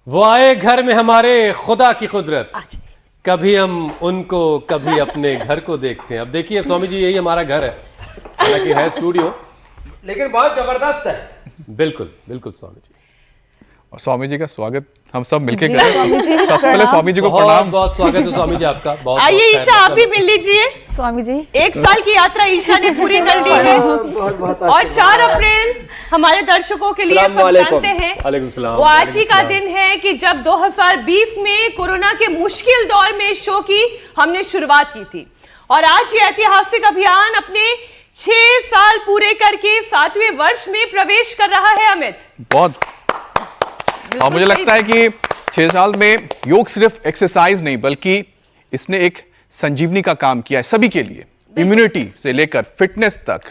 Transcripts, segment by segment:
वो आए घर में हमारे खुदा की कुदरत, कभी हम उनको कभी अपने घर को देखते हैं। अब देखिए स्वामी जी, यही हमारा घर है, हालांकि है स्टूडियो, लेकिन बहुत जबरदस्त है। बिल्कुल बिल्कुल स्वामी जी। और स्वामी जी का स्वागत हम सब मिलके करें। सबसे पहले स्वामी जी को बहुत प्रणाम। बहुत स्वागत है स्वामी जी आपका। बहुत आइए ईशा, आप भी मिल लीजिए। स्वामी जी, 1 साल की यात्रा ईशा ने पूरी कर ली है और 4 अप्रैल हमारे दर्शकों के लिए सब जानते हैं वालेकुम सलाम। वो आज ही का दिन है कि जब 2020 में कोरोना के मुश्किल दौर में शो की हमने शुरुआत की थी और आज ये ऐतिहासिक अभियान अपने 6 साल पूरे करके 7वें वर्ष में प्रवेश कर रहा है। अमित, बहुत और मुझे लगता है कि 6 साल में योग सिर्फ एक्सरसाइज नहीं बल्कि इसने एक संजीवनी का काम किया है सभी के लिए। इम्यूनिटी से लेकर फिटनेस तक,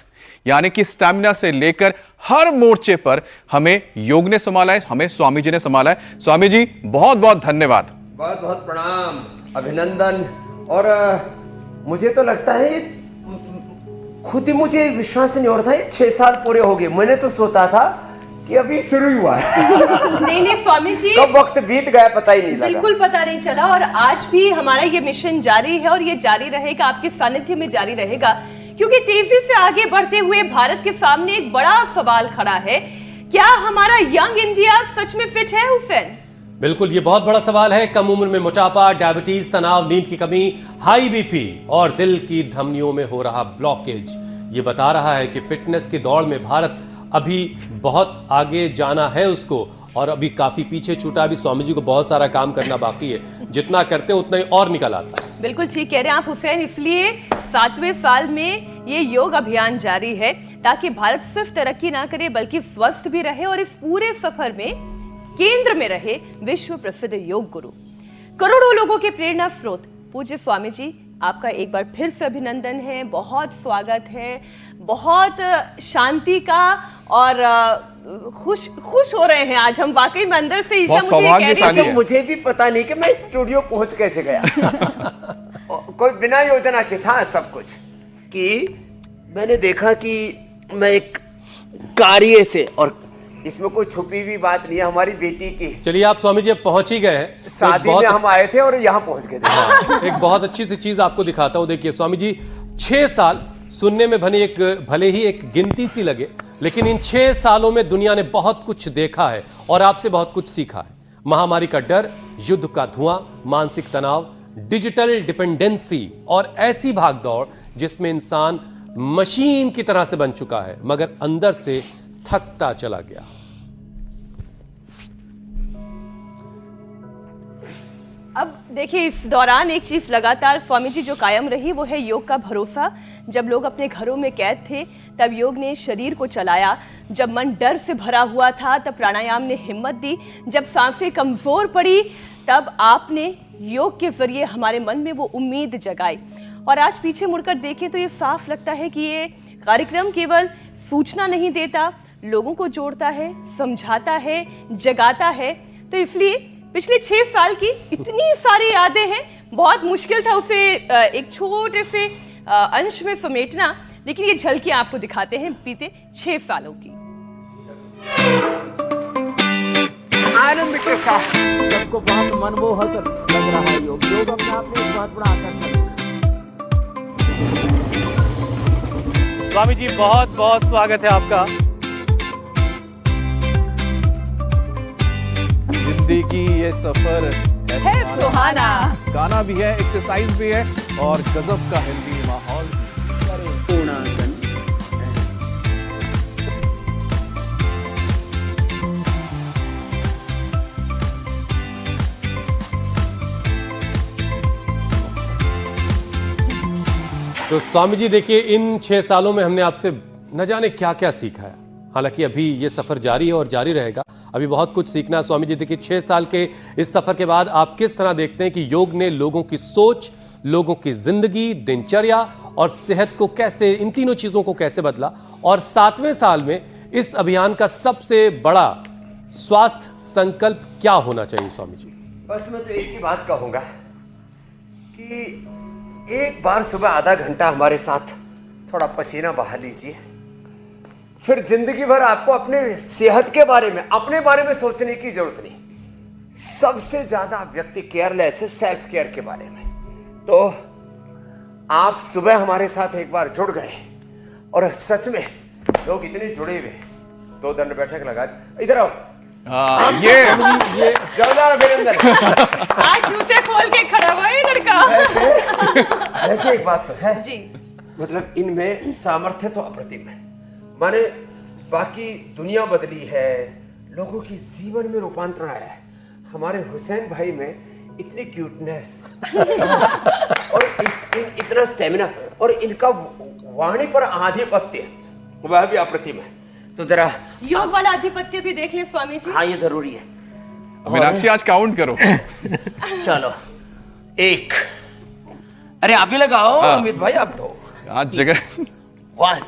यानी कि स्टैमिना से लेकर हर मोर्चे पर हमें योग ने संभाला है, हमें स्वामी जी ने संभाला है। स्वामी जी बहुत बहुत धन्यवाद। बहुत बहुत प्रणाम, अभिनंदन। और मुझे तो लगता है ये खुद ही मुझे विश्वास नहीं हो रहा था, ये 6 साल पूरे हो गए। मैंने तो सोचा था कि अभी शुरू ही हुआ है। नहीं स्वामी जी, कब वक्त बीत गया पता ही नहीं लगा। बिल्कुल पता नहीं चला। और आज भी हमारा ये मिशन जारी है और ये जारी रहेगा, आपके सानिध्य में जारी रहेगा, क्योंकि तेजी से आगे बढ़ते हुए भारत के सामने एक बड़ा सवाल खड़ा है। क्या हमारा यंग इंडिया सच में फिट है हुसैन? बिल्कुल, ये बहुत बड़ा सवाल है। कम उम्र में मोटापा, डायबिटीज, तनाव, नींद की कमी, हाई बीपी और दिल की धमनियों में हो रहा ब्लॉकेज, ये बता रहा है कि फिटनेस की दौड़ में भारत अभी बहुत आगे जाना है उसको, और अभी काफी पीछे छूटा। अभी स्वामी जी को बहुत सारा काम करना बाकी है, जितना करते हैं उतना ही और निकल आता है। बिल्कुल ठीक कह रहे हैं आप हुसैन। इसलिए 7वें साल में ये योग अभियान जारी है ताकि भारत सिर्फ तरक्की ना करे बल्कि स्वस्थ भी रहे और इस पूरे सफर में केंद्र में रहे विश्व प्रसिद्ध योग गुरु, करोड़ों लोगों के प्रेरणा स्रोत पूज्य स्वामी जी। आपका एक बार फिर से अभिनंदन है, बहुत स्वागत है, बहुत शांति का और खुश हो रहे हैं आज हम वाकई में अंदर से। ईशा मुझे कह रही है, मुझे भी पता नहीं कि मैं स्टूडियो पहुंच कैसे गया। कोई बिना योजना के था सब कुछ, कि मैंने देखा कि मैं एक कार्य से, और इसमें कोई छुपी हुई बात नहीं है, हमारी बेटी की। चलिए, आप स्वामी जी अब पहुंच ही गए हैं। शादी में हम आए थे और यहाँ पहुंच गए थे। एक बहुत अच्छी सी चीज आपको दिखाता हूं। देखिए स्वामी जी, 6 साल सुनने में भले ही एक गिनती सी लगे, लेकिन इन 6 सालों में दुनिया ने बहुत कुछ देखा है और आपसे बहुत कुछ सीखा है। महामारी का डर, युद्ध का धुआं, मानसिक तनाव, डिजिटल डिपेंडेंसी और ऐसी भागदौड़ जिसमें इंसान मशीन की तरह से बन चुका है मगर अंदर से थकता चला गया। अब देखिए, इस दौरान एक चीज लगातार स्वामी जी जो कायम रही वो है योग का भरोसा। जब लोग अपने घरों में कैद थे तब योग ने शरीर को चलाया, जब मन डर से भरा हुआ था तब प्राणायाम ने हिम्मत दी, जब सांसें कमजोर पड़ी तब आपने योग के जरिए हमारे मन में वो उम्मीद जगाई। और आज पीछे मुड़कर देखें तो ये साफ लगता है कि ये कार्यक्रम केवल सूचना नहीं देता, लोगों को जोड़ता है, समझाता है, जगाता है। तो इसलिए पिछले 6 साल की इतनी सारी यादें हैं, बहुत मुश्किल था उसे एक छोटे से अंश में समेटना, लेकिन ये झलकियां आपको दिखाते हैं बीते 6 सालों की। आनंद के साथ सबको बहुत मनमोहक लग रहा है योग। योग अपने आप में एक बहुत बड़ा आकर्षण है। स्वामी जी बहुत बहुत स्वागत है आपका। जिंदगी ये सफर है सुहाना, गाना भी है, एक्सरसाइज भी है और गजब का हेल्दी माहौल। तो स्वामी जी देखिए, इन 6 सालों में हमने आपसे न जाने क्या क्या सीखा है। हालांकि अभी ये सफर जारी है और जारी रहेगा, अभी बहुत कुछ सीखना है। स्वामी जी देखिए, 6 साल के इस सफर के बाद आप किस तरह देखते हैं कि योग ने लोगों की सोच, लोगों की जिंदगी, दिनचर्या और सेहत को कैसे, इन तीनों चीजों को कैसे बदला, और 7वें साल में इस अभियान का सबसे बड़ा स्वास्थ्य संकल्प क्या होना चाहिए स्वामी जी? बस मैं तो एक ही बात कहूंगा कि एक बार सुबह आधा घंटा हमारे साथ थोड़ा पसीना बहा लीजिए, फिर जिंदगी भर आपको अपने सेहत के बारे में, अपने बारे में सोचने की जरूरत नहीं। सबसे ज्यादा व्यक्ति केयरलेस है सेल्फ केयर के बारे में। तो आप सुबह हमारे साथ एक बार जुड़ गए और सच में लोग इतने जुड़े हुए, 2 दंड बैठक लगा दी। इधर आओ। ये जोरदार अभिनंदन। आज जूते खोल के खड़ा हुआ है लड़का। ऐसे एक बात तो है जी, मतलब इनमें सामर्थ्य तो अप्रतिम है। माने बाकी दुनिया बदली है, लोगों की जीवन में रूपांतरण आया है। हमारे हुसैन भाई में इतनी क्यूटनेस और इतना स्टेमिना और इनका वाणी पर आधिपत्य वह भी अप्रतिम है। तो जरा योग वाला आधिपत्य भी देख ले स्वामी जी। हाँ, ये जरूरी है। मीनाक्षी आज काउंट करो। चलो 1, अरे आप भी लगाओ अमित भाई, आप दो। आज जगह 1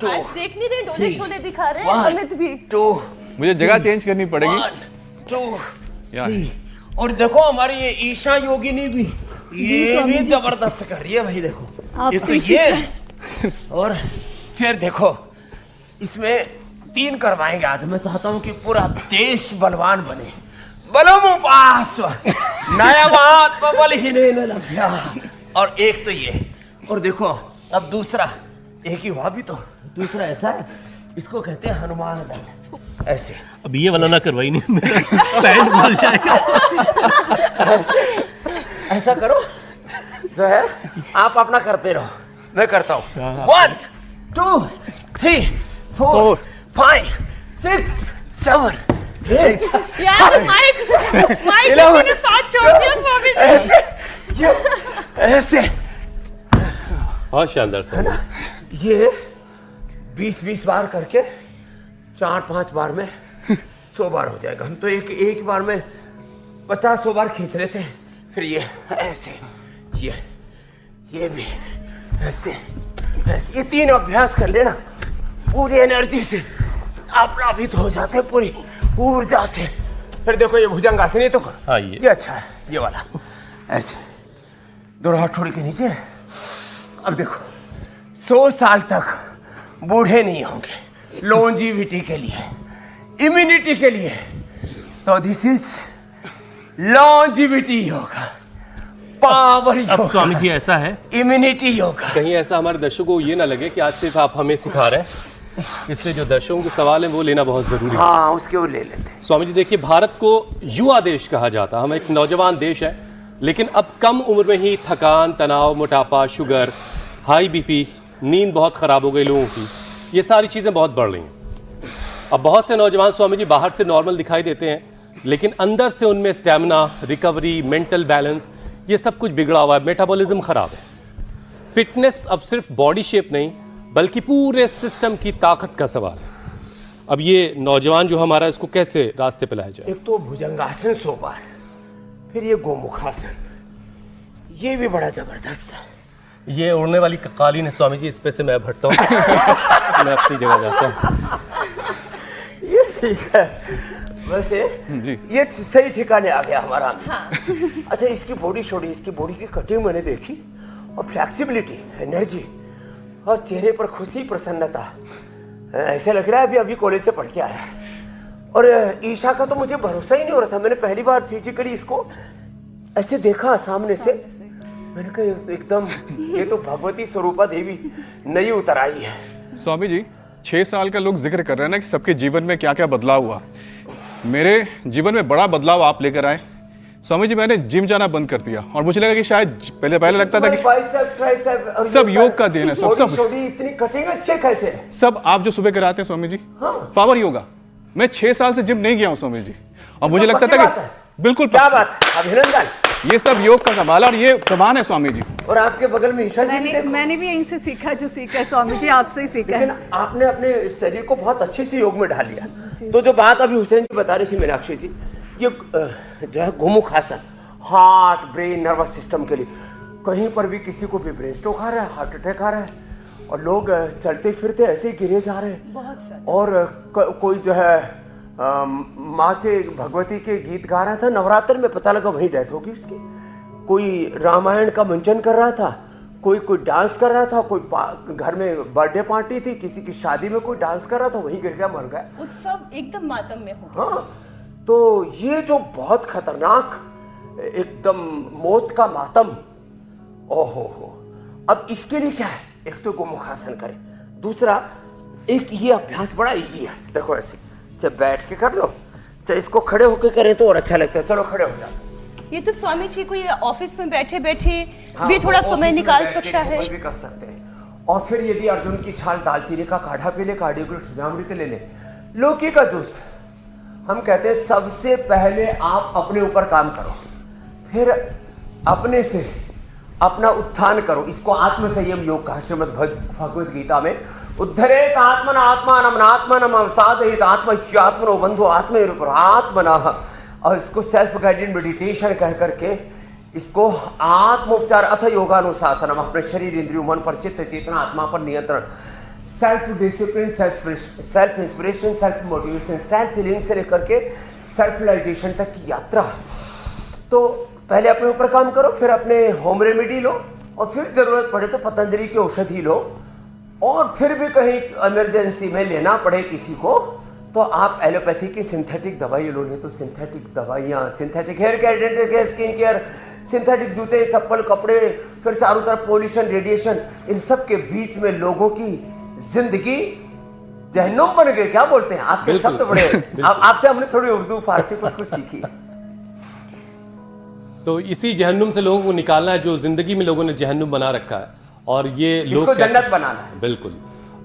2 आज देख नहीं रहे, डोले शोले दिखा रहे हैं 1 अमित भी। 2 मुझे जगह चेंज करनी पड़ेगी। 1 2 या 3 और देखो हमारी ये ईशा योगिनी भी ये भी जबरदस्त कर रही है भाई। देखो इसको ये और फिर देखो इसमें 3 करवाएंगे आज। मैं चाहता हूँ कि पूरा देश बलवान बने। बलमुपास नया महात्मा बल ही नहीं लभ्या। और एक तो ये, और देखो अब दूसरा, एक ही हुआ भी तो दूसरा ऐसा है, इसको कहते हैं हनुमान दंड। ऐसे अब ये वाला ना करवाई नहीं, मेरा पैंट भूल जाएगा। ऐसा करो जो है, आप अपना करते रहो, मैं करता हूँ। 1 2 3 4 5 6 7 8 यार माइक मैंने साथ छोड़ दिया स्वामी जी। ऐसे ये ऐसे बहुत शानदार स्वामी। ये 20-20 बार करके 4-5 बार में 100 बार हो जाएगा। हम तो एक बार में 50-100 बार खींच लेते हैं। फिर ये ऐसे, ये भी ऐसे ऐसे, ये 3 अभ्यास कर लेना पूरी एनर्जी से, आप्लावित हो जाते हैं पूरी ऊर्जा से। फिर देखो ये भुजंगासन, ये तो करो। हाँ, ये अच्छा है, ये वाला ऐसे 2 हाथ छोड़ के नीचे। अब देखो 100 साल तक बूढ़े नहीं होंगे लॉन्जिविटी के लिए, इम्यूनिटी के लिए। तो this is longevity yoga, power अब योगा, स्वामी जी ऐसा है, इम्यूनिटी योगा। कहीं ऐसा हमारे दर्शकों को ये ना लगे कि आज सिर्फ आप हमें सिखा रहे हैं, इसलिए जो दर्शकों के सवाल हैं वो लेना बहुत जरूरी है। हाँ, उसके वो ले लेते हैं। स्वामी जी देखिए, भारत को युवा देश कहा जाता है, हम एक नौजवान देश है, लेकिन अब कम उम्र में ही थकान, तनाव, मोटापा, शुगर, हाई बीपी, नींद बहुत खराब हो गई लोगों की, ये सारी चीज़ें बहुत बढ़ रही हैं। अब बहुत से नौजवान स्वामी जी बाहर से नॉर्मल दिखाई देते हैं, लेकिन अंदर से उनमें स्टैमिना, रिकवरी, मेंटल बैलेंस, ये सब कुछ बिगड़ा हुआ है, मेटाबॉलिज्म खराब है। फिटनेस अब सिर्फ बॉडी शेप नहीं बल्कि पूरे सिस्टम की ताकत का सवाल है। अब ये नौजवान जो हमारा, इसको कैसे रास्ते पे लाया जाए? एक तो भुजंगासन 100 बार, फिर ये गोमुखासन, ये भी बड़ा जबरदस्त है। ये उड़ने वाली कालीन है स्वामी जी, इस पे से मैं भटता हूँ। मैं अपनी जगह जाता हूँ। ये ठीक है वैसे जी। ये सही ठिकाने आ गया हमारा। अच्छा, इसकी बॉडी छोड़ी, इसकी बॉडी की कटिंग मैंने देखी और फ्लेक्सिबिलिटी, एनर्जी और चेहरे पर खुशी, प्रसन्नता, ऐसे लग रहा है अभी अभी कॉलेज से पढ़ के आया है। और ईशा का तो मुझे भरोसा ही नहीं हो रहा था। मैंने पहली बार फिजिकली इसको ऐसे देखा सामने से, मैंने कहा ये तो एकदम, ये तो भगवती स्वरूपा देवी नई उतर आई है। स्वामी जी 6 साल का लोग जिक्र कर रहे हैं ना कि सबके जीवन में क्या क्या बदलाव हुआ। मेरे जीवन में बड़ा बदलाव आप लेकर आए स्वामी जी। मैंने जिम जाना बंद कर दिया और मुझे लगा कि शायद पहले लगता था कि बाइसेप, ट्राइसेप, और सब योग का देन है। सब छोटी इतनी कटिंग अच्छे कैसे है? सब आप जो सुबह कराते हैं स्वामी जी, पावर योगा। मैं 6 साल से जिम नहीं गया हूं स्वामी जी, और मुझे लगता था कि बिल्कुल क्या बात है, अभिनंदन। ये सब योग का कमाल और ये कमान है स्वामी जी। और आपके बगल में ईशा जी भी देखो। मैंने भी यहीं से सीखा जो सीखा है स्वामी जी, आपसे ही सीखा लेकिन है। आपने अपने शरीर को बहुत अच्छे से योग में ढाल लिया। तो जो बात अभी हुसैन जी बता रही थी मीनाक्षी जी, ये जो है Gomukhasana, heart, brain, nervous system के लिए। कहीं पर भी किसी को भी ब्रेन स्ट्रोक आ रहा है, हार्ट अटैक आ रहा है, और लोग चलते फिरते ऐसे ही गिरे जा रहे हैं। और कोई जो है माँ के भगवती के गीत गा रहा था नवरात्र में, पता लगा वहीं डेथ होगी उसकी। कोई रामायण का मंचन कर रहा था, कोई डांस कर रहा था, कोई घर में बर्थडे पार्टी थी, किसी की शादी में कोई डांस कर रहा था, वहीं गिर गया, मर गया। उत्सव एकदम मातम में हो। हाँ, तो ये जो बहुत खतरनाक एकदम मौत का मातम, ओहो हो, अब इसके लिए क्या है, एक तो गोमुखासन करें, दूसरा एक ये अभ्यास बड़ा इजी है। देखो ऐसे चाहे बैठ के कर लो, चाहे इसको खड़े होकर करें तो और अच्छा लगता है। चलो खड़े हो जाते। ये तो स्वामी जी को ये ऑफिस में बैठे बैठे भी थोड़ा समय निकाल सकता है, भी कर सकते हैं। और फिर यदि अर्जुन की छाल दालचीनी का काढ़ा पी ले, कार्डियोमृत ले ले, लौकी का जूस, हम कहते हैं सबसे पहले आप अपने ऊपर काम करो, फिर अपने से अपना उत्थान करो। इसको आत्म संयम योग कहा श्रीमद् भगवद गीता में। उद्धरेत आत्मन आत्मानम आत्मनम अवसादयेत आत्मह्यात्मनो बंधु आत्मैरुपर आत्मनः, और इसको सेल्फ गाइडेड मेडिटेशन कह करके इसको आत्मोपचार अथ योगानुशासनम, अपने शरीर इंद्रियों मन पर चित्त चेतना आत्मा पर नियंत्रण, self discipline, self inspiration, self motivation, self healing से लेकर के सेल्फ रियलाइजेशन तक की यात्रा। तो पहले अपने ऊपर काम करो, फिर अपने होम रेमेडी लो, और फिर जरूरत पड़े तो पतंजलि की औषधि लो, और फिर भी कहीं इमरजेंसी में लेना पड़े किसी को तो आप एलोपैथी की सिंथेटिक दवाई लो, नहीं तो सिंथेटिक दवाइयाँ, synthetic hair care, dental care, skin care, synthetic जूते चप्पल कपड़े, फिर चारों तरफ पोल्यूशन रेडिएशन, इन सब के बीच में लोगों की जिंदगी जहन्नुम बन गई। क्या बोलते हैं आपके शब्द बड़े, आपसे हमने थोड़ी उर्दू फारसी कुछ सीखी। तो इसी जहन्नुम से लोगों को निकालना है, जो जिंदगी में लोगों ने जहन्नुम बना रखा है, और ये लोग इसको जन्नत बनाना है। बिल्कुल।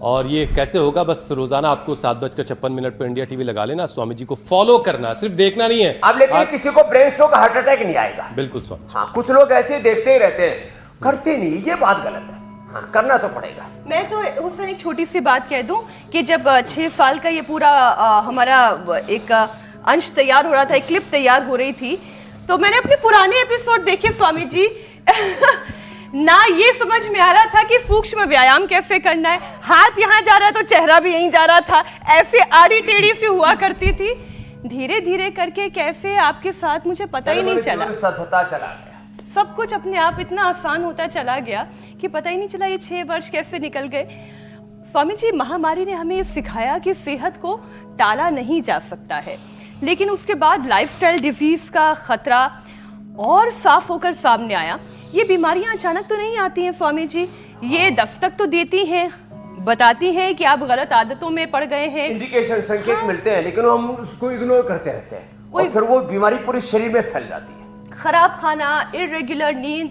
और ये कैसे होगा, बस रोजाना आपको 7:56 पर इंडिया टीवी लगा लेना, स्वामी जी को फॉलो करना, सिर्फ देखना नहीं है। अब लेकिन किसी को ब्रेन स्ट्रोक हार्ट अटैक नहीं आएगा। बिल्कुल स्वामी। हाँ, कुछ लोग ऐसे ही देखते ही रहते हैं, करते नहीं, ये बात गलत है। हाँ, करना तो पड़ेगा। मैं तो हुसैन एक छोटी सी बात कह दूं कि जब 6 साल का ये पूरा हमारा एक अंश तैयार हो रहा था, एक क्लिप तैयार हो रही थी, तो मैंने अपने पुराने एपिसोड देखे स्वामी जी ना ये समझ में आ रहा था कि सूक्ष्म व्यायाम कैसे करना है, हाथ यहाँ जा रहा तो चेहरा भी यहीं जा रहा था, ऐसे आड़ी टेढ़ी से हुआ करती थी। धीरे धीरे करके कैसे आपके साथ मुझे पता ही नहीं चला, सतता चला गया, सब कुछ अपने आप इतना आसान होता चला गया कि पता ही नहीं चला ये 6 वर्ष कैसे निकल गए। स्वामी जी, महामारी ने हमें सिखाया कि सेहत को टाला नहीं जा सकता है, लेकिन उसके बाद लाइफस्टाइल डिजीज का खतरा और साफ होकर सामने आया। ये बीमारियां अचानक तो नहीं आती हैं स्वामी जी, ये दस्तक तो देती हैं, बताती हैं कि आप गलत आदतों में पड़ गए हैं, इंडिकेशन, संकेत मिलते हैं, लेकिन हम उसको इग्नोर करते रहते हैं और फिर वो बीमारी पूरे शरीर में फैल जाती है। खराब खाना, इरेगुलर नींद,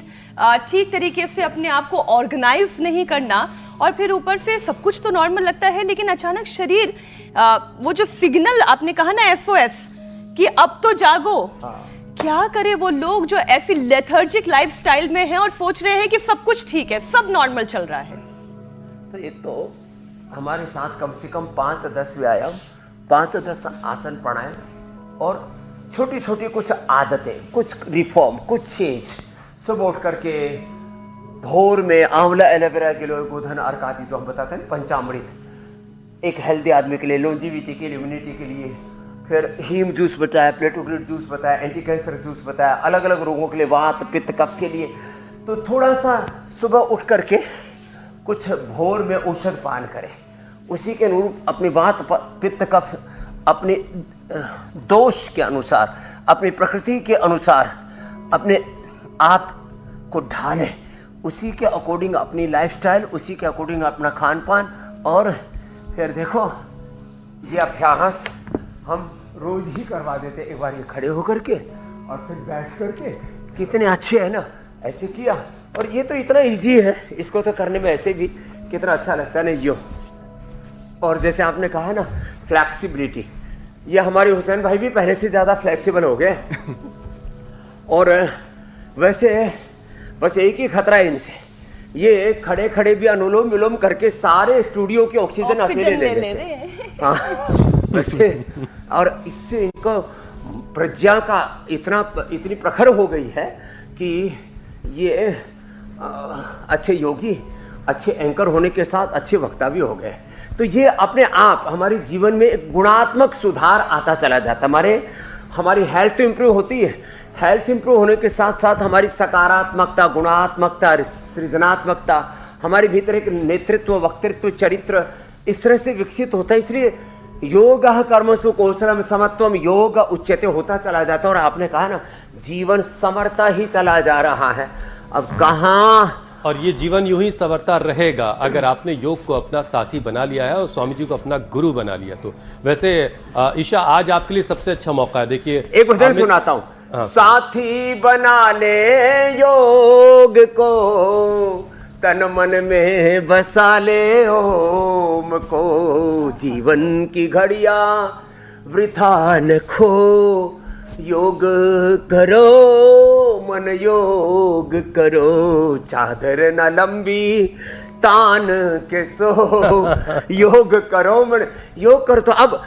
ठीक तरीके से अपने आप को ऑर्गेनाइज नहीं करना, और फिर ऊपर से सब कुछ तो नॉर्मल लगता है, लेकिन अचानक शरीर वो जो सिग्नल आपने कहा ना SOS कि अब तो जागो, क्या करे वो लोग जो ऐसी लेथर्जिक लाइफस्टाइल में हैं और सोच रहे हैं कि सब कुछ ठीक है, सब नॉर्मल चल रहा है। तो एक तो हमारे साथ कम से कम 5-10 व्यायाम, 5-10 आसन प्राणायाम और छोटी छोटी कुछ आदतें, कुछ रिफॉर्म, कुछ चेंज। सुबह उठ करके भोर में आंवला, एलोवेरा, गिलोय, गोधन, अर्क आदि जो हम बताते हैं पंचामृत, एक हेल्दी आदमी के लिए, लॉन्जिविटी के लिए, इम्यूनिटी के लिए, फिर हीम जूस बताया, प्लेटोग्लिट जूस बताया, एंटी कैंसर जूस बताया, अलग अलग रोगों के लिए, वात पित्त कफ के लिए। तो थोड़ा सा सुबह उठ करके कुछ भोर में औषध पान करें, उसी के अनुरूप अपनी वात पित्त कफ अपने दोष के अनुसार, अपनी प्रकृति के अनुसार अपने आप को ढालें, उसी के अकॉर्डिंग अपनी लाइफस्टाइल, उसी के अकॉर्डिंग अपना खान पान। और फिर देखो ये अभ्यास हम रोज ही करवा देते, एक बार ये खड़े होकर के और फिर बैठ करके, कितने अच्छे है ना, ऐसे किया। और ये तो इतना इजी है, इसको तो करने में ऐसे भी कितना अच्छा लगता है ना यो। और जैसे आपने कहा ना फ्लैक्सिबिलिटी, ये हमारे हुसैन भाई भी पहले से ज़्यादा फ्लैक्सिबल हो गए। और वैसे बस एक ही खतरा है इनसे, ये खड़े खड़े भी अनुलोम विलोम करके सारे स्टूडियो की ऑक्सीजन अकेले ले लेते हैं। हाँ, वैसे और इससे इनको प्रज्ञा का इतनी प्रखर हो गई है कि ये अच्छे योगी, अच्छे एंकर होने के साथ अच्छे वक्ता भी हो गए। तो ये अपने आप हमारे जीवन में एक गुणात्मक सुधार आता चला जाता है। हमारी हेल्थ तो इम्प्रूव होती है, हेल्थ इम्प्रूव होने के साथ साथ हमारी सकारात्मकता, गुणात्मकता, सृजनात्मकता, हमारे भीतर एक नेतृत्व, वक्तृत्व, चरित्र इस तरह से विकसित होता है। इसलिए योग कर्मसु कौशलम समत्वम, योग उच्यते होता चला जाता है। और आपने कहा ना जीवन समरता ही चला जा रहा है, अब कहाँ। और ये जीवन यूं ही संवरता रहेगा अगर आपने योग को अपना साथी बना लिया है और स्वामी जी को अपना गुरु बना लिया तो। वैसे ईशा, आज आपके लिए सबसे अच्छा मौका है। देखिए एक भजन सुनाता हूँ। साथी बना ले योग को, तन मन में बसा ले ओम को, जीवन की घड़िया वृथा न खो, योग करो मन योग करो, चादर न लंबी तान के सो, योग करो मन योग करो। तो अब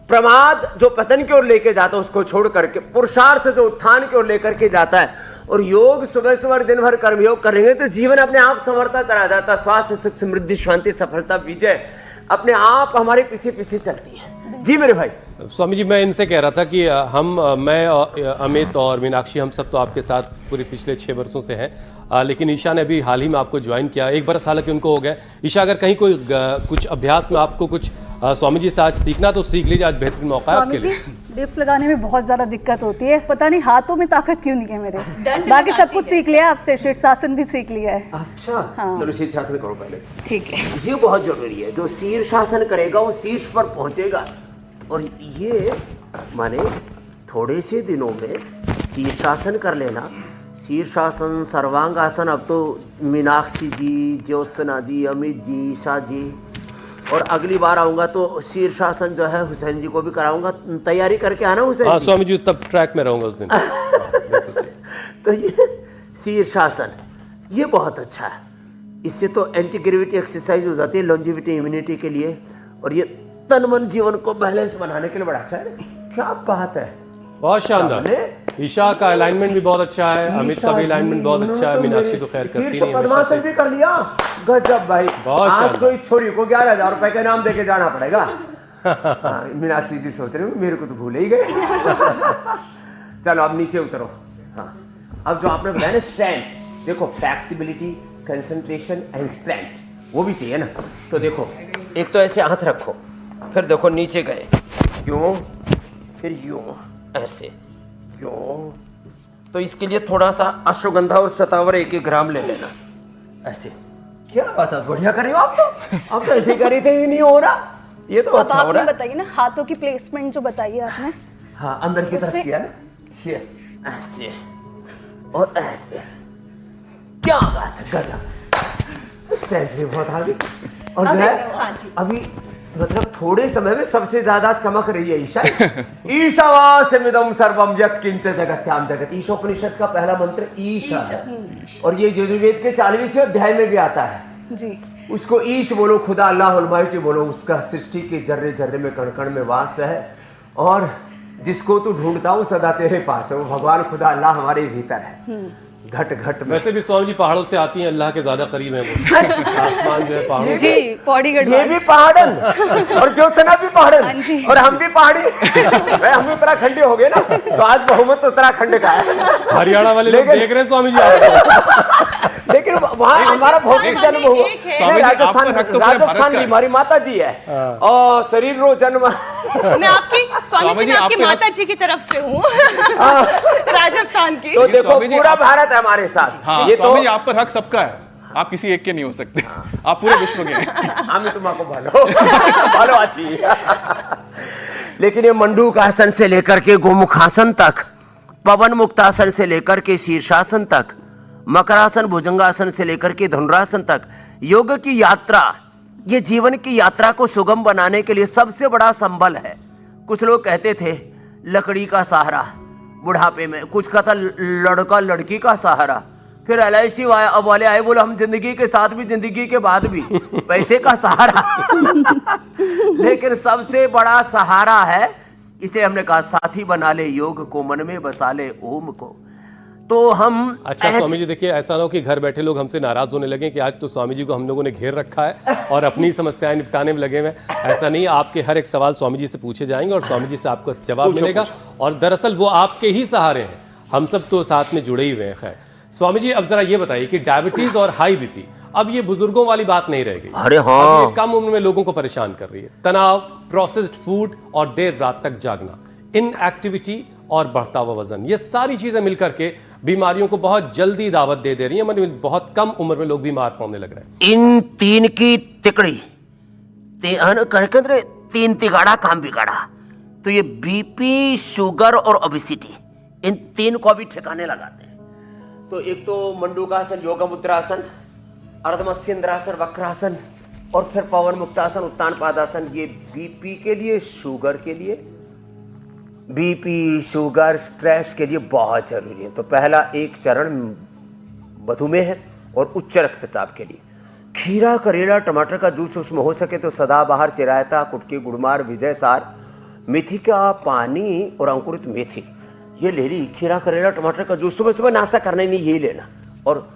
प्रमाद जो पतन की ओर लेके जाता है उसको छोड़ करके पुरुषार्थ जो उत्थान की ओर लेकर के जाता है, और योग सुबह सुबह दिन भर कर्मयोग करेंगे तो जीवन अपने आप संवरता चला जाता है। स्वास्थ्य सुख समृद्धि शांति सफलता विजय अपने आप हमारे पीछे पीछे चलती है। जी मेरे भाई। स्वामी जी, मैं इनसे कह रहा था कि मैं अमित और मीनाक्षी हम सब तो आपके साथ पूरे पिछले 6 वर्षों से हैं, लेकिन ईशा ने अभी हाल ही में आपको ज्वाइन किया, 1 बरस हालांकि उनको हो गया। ईशा, अगर कहीं कोई कुछ अभ्यास में आपको कुछ स्वामी जी से आज सीखना तो सीख लीजिए, आज बेहतरीन मौका है आपके लिए। डिप्स लगाने में बहुत ज्यादा दिक्कत होती है, पता नहीं हाथों में ताकत क्यों नहीं है मेरे। बाकी सब कुछ सीख लिया आपसे, शीर्षासन भी सीख लिया है। अच्छा हाँ। चलो शीर्षासन करो पहले। ठीक है, ये बहुत जरूरी है। जो शीर्षासन करेगा वो शीर्ष पर पहुंचेगा, और ये माने थोड़े से दिनों में शीर्षासन कर लेना। शीर्षासन, सर्वांगासन, अब तो मीनाक्षी जी, ज्योत्सना जी, अमित जी, ईशा जी, और अगली बार आऊंगा तो शीर्षासन जो है हुसैन जी को भी कराऊंगा। तैयारी करके आना हुसैन हाँ जी। स्वामी जी, तब ट्रैक में रहूंगा उस दिन। तो ये शीर्षासन ये बहुत अच्छा है। इससे तो एंटी ग्रेविटी एक्सरसाइज हो जाती है लॉन्जिविटी इम्यूनिटी के लिए, और ये तन मन जीवन को बैलेंस बनाने के लिए बड़ा अच्छा है। क्या बात है, बहुत शानदार। ईशा का अलाइनमेंट भी बहुत अच्छा है, अमित का भी अलाइनमेंट बहुत अच्छा है, मीनाक्षी तो खैर करती नहीं है। पद्मासन भी कर लिया, गजब भाई। बहुत आज तो इस छोरी को 11,000 रुपए का नाम देके जाना पड़ेगा। हाँ, मीनाक्षी जी सोच रहे हो मेरे को तो भूल ही गए। चलो अब नीचे उतरो। हाँ, अब जो आपने बताया ना स्ट्रेंथ, देखो फ्लेक्सिबिलिटी, कंसंट्रेशन एंड स्ट्रेंथ वो भी चाहिए ना। तो देखो एक तो ऐसे हाथ रखो, फिर देखो नीचे गए, यूं, फिर यूं, ऐसे यूं। तो इसके लिए थोड़ा सा अश्वगंधा और शतावर 1-1 ग्राम ले लेना, ऐसे। क्या बात है, बढ़िया कर रही हो आप तो। अब तो ऐसे कर रही थे, ये नहीं हो रहा, ये तो अच्छा हो रहा है। बताइए ना हाथों की प्लेसमेंट जो बताइए आपने। हाँ, अंदर की तरफ किया ना, ये ऐसे और ऐसे। क्या बात है, गजब। स्ट्रेंथ भी बहुत आ गई। और जो है अभी मतलब थोड़े समय में सबसे ज्यादा चमक रही है ईशा। ईशावास्यमिदं सर्वम यत्किंच जगत्याम जगत। ईशोपनिषद का पहला मंत्र ईशा है, और ये यजुर्वेद के 40वें अध्याय में भी आता है जी। उसको ईश बोलो, खुदा अल्लाह अलमाइटी बोलो, उसका सृष्टि के जर्रे जर्रे में कण कण में वास है, और जिसको तू ढूंढता हूँ सदा तेरे पास है। वो भगवान खुदा अल्लाह हमारे भीतर है, घट घट में। वैसे भी स्वामी जी पहाड़ों से आती हैं, अल्लाह के ज्यादा करीब हैं वो। आसमान जो है पहाड़ों जी, पौड़ी ये गढ़वाल। भी पहाड़न और ज्योत्सना भी पहाड़न, और हम भी पहाड़ी। हम भी उत्तराखंडी हो गए ना, तो आज बहुमत उत्तराखंड का है। हरियाणा वाले लोग देख रहे हैं स्वामी जी आपको। लेकिन वहाँ हमारा भौतिक जन्म हुआ। स्वामी जी, राजस्थान, आपका रक्त तो पूरे भारत राजस्थान का की है। हमारी माता जी है, और शरीर रो जन्म। मैं आपकी स्वामी जी, मैं आपकी माता जी की तरफ से हूँ, राजस्थान की। तो देखो स्वामी जी, पूरा भारत है हमारे साथ। हाँ, ये स्वामी जी, तो आप पर हक सबका है, आप किसी एक के नहीं हो सकते, आप पूरे विश्व के हैं। हमें तुम्हारा भालो भालो अच्छी। लेकिन ये मंडूक आसन से लेकर के गोमुखासन तक, पवन मुक्तासन से लेकर के शीर्षासन तक, मकरासन भुजंगासन से लेकर के धनुरासन तक, योग की यात्रा, ये जीवन की यात्रा को सुगम बनाने के लिए सबसे बड़ा संबल है। कुछ लोग कहते थे लकड़ी का सहारा बुढ़ापे में, कुछ कहता लड़का लड़की का सहारा, फिर LIC वाले आए, बोले हम जिंदगी के साथ भी जिंदगी के बाद भी पैसे का सहारा। लेकिन सबसे बड़ा सहारा है, इसलिए हमने कहा साथी बना ले योग को, मन में बसा ले ओम को। तो हम अच्छा स्वामी जी, देखिए ऐसा ना हो कि घर बैठे लोग हमसे नाराज होने लगे कि आज तो स्वामी जी को हम लोगों ने घेर रखा है और अपनी समस्याएं निपटाने में लगे हुए। ऐसा नहीं, आपके हर एक सवाल स्वामी जी से पूछे जाएंगे और स्वामी जी से आपको जवाब मिलेगा। और दरअसल वो आपके ही सहारे हैं, हम सब तो साथ में जुड़े ही हुए हैं। खैर स्वामी जी, अब जरा ये बताइए कि डायबिटीज और हाई बीपी अब ये बुजुर्गों वाली बात नहीं रह गई। अरे हाँ, अब ये कम उम्र में लोगों को परेशान कर रही है। तनाव, प्रोसेस्ड फूड और देर रात तक जागना, इनएक्टिविटी और बढ़ता हुआ वजन, ये सारी चीजें मिलकर के बीमारियों को बहुत जल्दी दावत दे रही हैं। मतलब बहुत कम उम्र में लोग बीमार पड़ने लग रहे हैं। इन तीन की तिकड़ी तीन तिगाड़ा काम बिगाड़ा। तो ये बीपी, शुगर और ओबेसिटी, इन तीन को भी ठिकाने लगाते हैं। तो एक तो मंडूकासन, योगा मुद्रासन, अर्धमत्स्येंद्रासन, वक्रासन और फिर पवन मुक्तासन, उत्तान पादासन। ये बीपी के लिए, शुगर के लिए, बीपी, शुगर, स्ट्रेस के लिए बहुत जरूरी है। तो पहला एक चरण मधुमेह है और उच्च रक्तचाप के लिए खीरा, करेला, टमाटर का जूस, उसमें हो सके तो सदाबहार, चिरायता, कुटकी, गुड़मार, विजय सार, मेथी का पानी और अंकुरित मेथी, ये ले ली। खीरा, करेला, टमाटर का जूस सुबह सुबह नाश्ता करना ही नहीं, यही लेना। और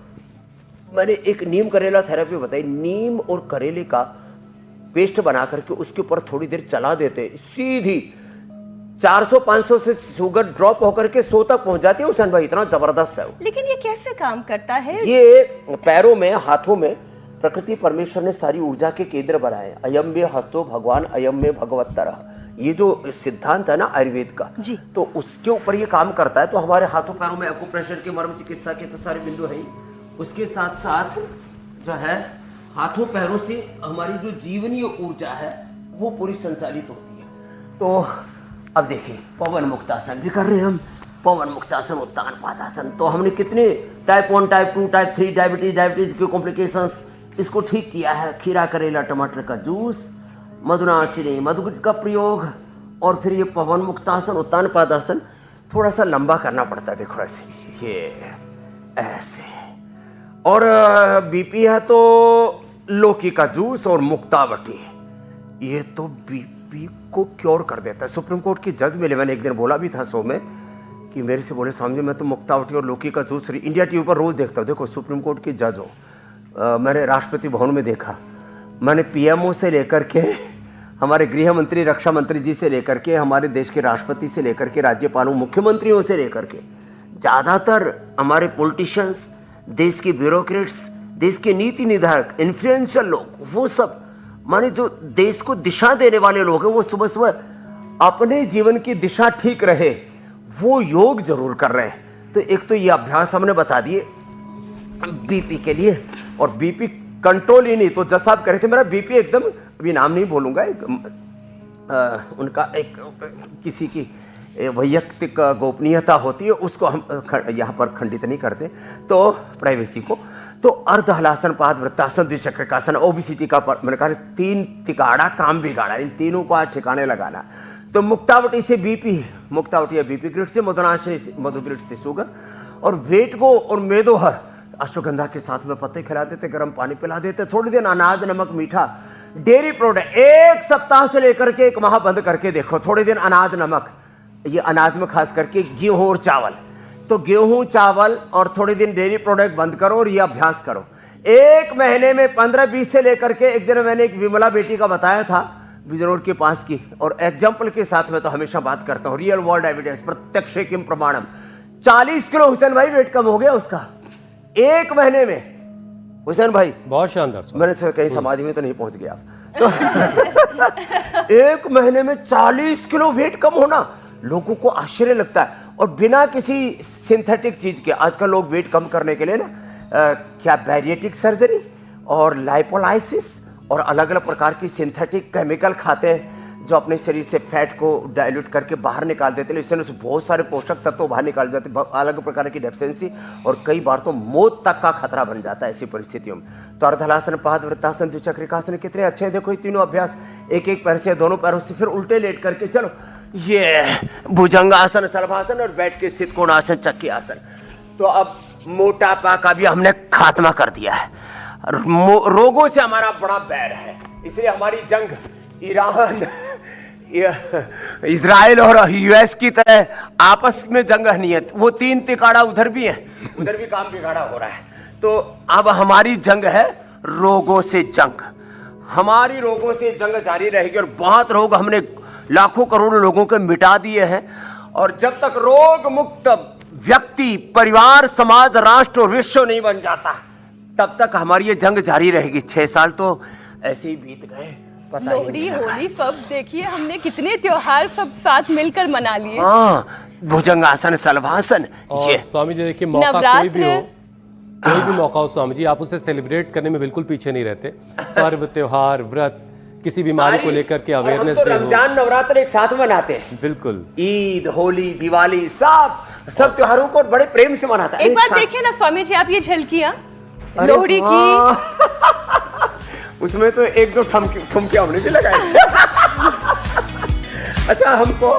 मैंने एक नीम करेला थेरेपी बताई। नीम और करेले का पेस्ट बना करके उसके ऊपर थोड़ी देर चला देते, सीधी 400-500 से शुगर ड्रॉप होकर के 100 तक पहुंच जाती है। हुसैन भाई इतना जबरदस्त है वो। लेकिन ये कैसे काम करता है? ये पैरों में, हाथों में प्रकृति परमेश्वर ने सारी ऊर्जा के केंद्र बनाए। अयम में हस्तो भगवान, अयम में भगवत्तरः, ये जो सिद्धांत है ना आयुर्वेद का जी, तो उसके ऊपर ये काम करता है। तो हमारे हाथों पैरों में एक्यूप्रेशर के, मर्म चिकित्सा के तो सारे बिंदु है ही। उसके साथ साथ जो है हाथों पैरों से हमारी जो जीवनीय ऊर्जा है वो पूरी संचालित होती है। तो अब देखिए पवन मुक्तासन भी कर रहे हैं हम। पवन मुक्तासन, उत्तान पादासन। तो हमने कितने टाइप 1, टाइप 2, टाइप 3 डायबिटीज के कॉम्प्लिकेशंस इसको ठीक किया है। खीरा, करेला, टमाटर का जूस, मधुनाशिनी, मधुगुट का प्रयोग और फिर ये पवन मुक्तासन, उत्तान पादासन थोड़ा सा लंबा करना पड़ता है। देखो ऐसे, ये ऐसे। और बीपी है तो लौकी का जूस और मुक्तावटी, ये तो बीपी को क्योर कर देता है। सुप्रीम कोर्ट की जज मिले, मैंने एक दिन बोला भी था शो में कि मेरे से बोले स्वामी जी मैं तो मुक्तावटी और लौकी का जूस इंडिया टीवी पर रोज देखता हूँ। देखो सुप्रीम कोर्ट की जज हो, मैंने राष्ट्रपति भवन में देखा, मैंने पीएमओ से लेकर के हमारे गृह मंत्री, रक्षा मंत्री जी से लेकर के हमारे देश के राष्ट्रपति से लेकर के राज्यपालों, मुख्यमंत्रियों से लेकर के ज़्यादातर हमारे पॉलिटिशियंस, देश के ब्यूरोक्रेट्स, देश के नीति निर्धारक, इन्फ्लुएंसर लोग, वो सब माने जो देश को दिशा देने वाले लोग हैं, वो सुबह सुबह अपने जीवन की दिशा ठीक रहे वो योग जरूर कर रहे हैं। तो एक तो ये अभ्यास हमने बता दिए बीपी के लिए, और बीपी कंट्रोल ही नहीं तो जज साहब कह रहे थे मेरा बीपी एकदम, अभी नाम नहीं बोलूंगा, उनका एक किसी की वैयक्तिक गोपनीयता होती है, उसको हम यहाँ पर खंडित नहीं करते, तो प्राइवेसी को। तो अर्ध हलासन, पाद वृत्तासन, द्विचक्रकासन, ओबेसिटी का मैंने कहा 3 तिगाड़ा काम बिगाड़ा, इन तीनों को आज ठिकाने लगाना। तो मुक्तावटी से बीपी, मुक्तावटी या बीपी ग्रिड से, मधुनाशिनी से, मधुग्रिड से शुगर, और वेट को और मेदोहर अश्वगंधा के साथ में पत्ते खिला देते, गर्म पानी पिला देते, थोड़ी देर अनाज, नमक, मीठा, डेयरी प्रोडक्ट 1 सप्ताह से लेकर के 1 माह बंद करके देखो। थोड़ी दिन अनाज, नमक, ये अनाज में खास करके गेहूं और चावल, तो गेहूं, चावल और थोड़ी दिन डेयरी प्रोडक्ट बंद करो और ये अभ्यास करो। 1 महीने में 15-20 से लेकर के, एक दिन मैंने एक विमला बेटी का बताया था बिजनौर के पास की, और एग्जाम्पल के साथ में तो हमेशा बात करता हूँ, रियल वर्ल्ड एविडेंस, प्रत्यक्ष किम प्रमाणम। 40 किलो हुसैन भाई वेट कम हो गया उसका 1 महीने में। हुसैन भाई बहुत शानदार। मैंने तो कहीं समाधि में तो नहीं पहुंच गया तो 1 महीने में 40 किलो वेट कम होना लोगों को आश्चर्य लगता है, और बिना किसी सिंथेटिक चीज के। आजकल लोग वेट कम करने के लिए ना क्या बैरिएटिक सर्जरी और लाइपोलाइसिस और अलग अलग प्रकार की सिंथेटिक केमिकल खाते हैं जो अपने शरीर से फैट को डाइल्यूट करके बाहर निकाल देते हैं। इससे बहुत सारे पोषक तत्व बाहर निकाल जाते हैं, अलग प्रकार की डेफिशिएंसी, और कई बार तो मौत तक का खतरा बन जाता है ऐसी परिस्थितियों में। तो अर्धहलासन, पाद वृत्तासन, द्विचक्रिकासन कितने अच्छे हैं। देखो ये तीनों अभ्यास, एक पैर से, दोनों पैरों से, फिर उल्टे लेट करके चलो, ये भुजंगासन, सर्वासन और बैठ के स्थित कोणासन, चक्की आसन। तो अब मोटापा का भी हमने खात्मा कर दिया है। रोगों से हमारा बड़ा बैर है, इसलिए हमारी जंग ईरान, इजराइल और यूएस की तरह आपस में जंग नहीं है। वो 3 तिगाड़ा उधर भी है, उधर भी काम बिगाड़ा हो रहा है। तो अब हमारी जंग है रोगों से जंग। हमारी रोगों से जंग जारी रहेगी, और बहुत रोग हमने लाखों करोड़ों लोगों के मिटा दिए हैं। और जब तक रोग मुक्त व्यक्ति, परिवार, समाज, राष्ट्र और विश्व नहीं बन जाता, तब तक हमारी ये जंग जारी रहेगी। 6 साल तो ऐसे ही बीत गए, पता ही लोहड़ी नहीं लगा। होली सब देखिए हमने कितने त्योहार सब साथ मिलकर मना लिए। हाँ, भुजंगासन, सलभासन, और ये स्वामी जी देखिए मौका कोई नवरात्र भी हो, कोई भी मौका हो स्वामी जी, आप उसे सेलिब्रेट करने में बिल्कुल पीछे नहीं रहते। पर्व, त्योहार, व्रत, किसी बीमारी को लेकर के और हम अवेयरनेस तो डे हो, रमजान, नवरात्र एक साथ मनाते हैं। बिल्कुल। ईद, होली, दिवाली, सब त्योहारों को बड़े प्रेम से मनाता है। एक बार देखिए ना स्वामी जी आप ये झलकियां अरे लोहड़ी की। हाँ। उसमें तो एक दो ठुमके हमने भी लगाए। अच्छा, हमको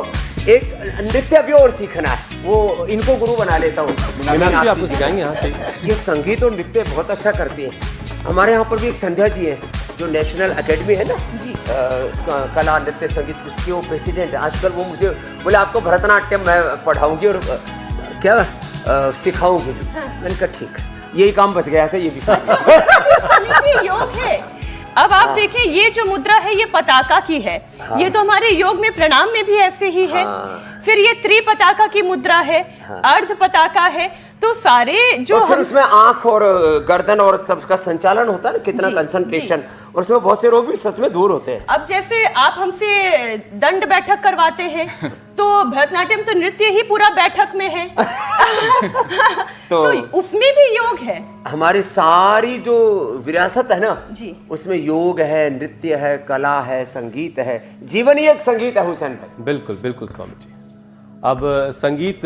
एक नृत्य भी और सीखना है, वो इनको गुरु बना लेता हूँ। मीनाक्षी आपको सिखाएंगे। हाँ सही। ये संगीत और नृत्य बहुत अच्छा करती है। हमारे यहाँ पर भी एक संध्या जी है जो नेशनल एकेडमी है ना, कला नृत्य संगीत, इसके वो प्रेसिडेंट है। आजकल वो मुझे बोले आपको भरतनाट्यम मैं पढ़ाऊंगी और सिखाऊंगी भी। मैंने कहा ठीक, यही काम बच गया था, ये भी सोचा। स्वामी जी योग है। अब आप देखिए ये जो मुद्रा है ये पताका की है। ये तो हमारे योग में प्रणाम में भी ऐसे ही है। फिर ये त्रिपताका की मुद्रा है, अर्ध पताका है। तो सारे जो और फिर उसमें आंख और गर्दन और सबका संचालन होता है ना, कितना कंसंट्रेशन, और उसमें बहुत से रोग भी सच में दूर होते हैं। अब जैसे आप हमसे दंड बैठक करवाते हैं तो भरतनाट्यम तो नृत्य ही पूरा बैठक में है। तो उसमें भी योग है। हमारी सारी जो विरासत है ना जी। उसमें योग है, नृत्य है, कला है, संगीत है। जीवन ही एक संगीत है हुसैन भाई। बिल्कुल बिल्कुल स्वामी जी। अब संगीत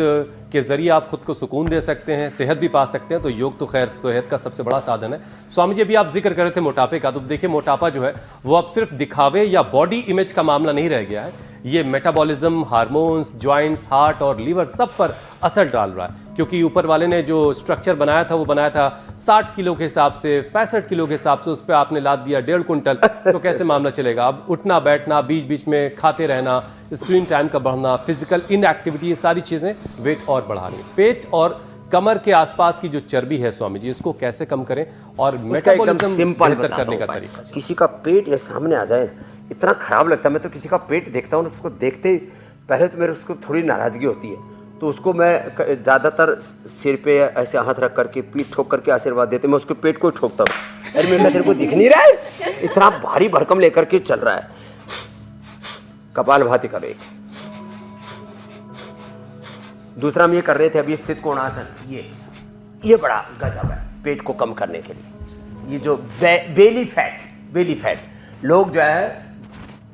के जरिए आप खुद को सुकून दे सकते हैं, सेहत भी पा सकते हैं, तो योग तो खैर सेहत का सबसे बड़ा साधन है। स्वामी जी अभी आप जिक्र कर रहे थे मोटापे का, तो देखिए मोटापा जो है वो अब सिर्फ दिखावे या बॉडी इमेज का मामला नहीं रह गया है। ये मेटाबॉलिज्म, हार्मोन्स, जॉइंट्स, हार्ट और लीवर सब पर असर डाल रहा है, क्योंकि ऊपर वाले ने जो स्ट्रक्चर बनाया था वो बनाया था 60 किलो के हिसाब से, 65 किलो के हिसाब से, उस पर आपने लाद दिया 1.5 कुंटल, तो कैसे मामला चलेगा। अब उठना बैठना, बीच बीच में खाते रहना, स्क्रीन टाइम का बढ़ना, फिजिकल इनएक्टिविटी, ये सारी चीजें वेट और बढ़ा रही है। पेट और कमर के आसपास की जो चर्बी है स्वामी जी, इसको कैसे कम करें और इसका एकदम मेटाबॉलिज्म सिंपल बेहतर बताता करने हूँ का उपाय। तरीका। किसी का पेट ये सामने आ जाए इतना खराब लगता है। मैं तो किसी का पेट देखता हूँ ना, उसको देखते ही पहले तो मेरे उसको थोड़ी नाराजगी होती है, तो उसको मैं ज़्यादातर सिर पे ऐसे हाथ रख करके, पीठ ठोक करके आशीर्वाद देते, मैं उसके पेट को ठोकता हूँ। अरे मैं तेरे को दिख नहीं रहा है, इतना भारी भरकम लेकर के चल रहा है। कपालभाति करो एक। दूसरा हम ये कर रहे थे अभी, स्थित कोणासन, ये बड़ा गजब है पेट को कम करने के लिए। ये जो बेली फैट लोग जो है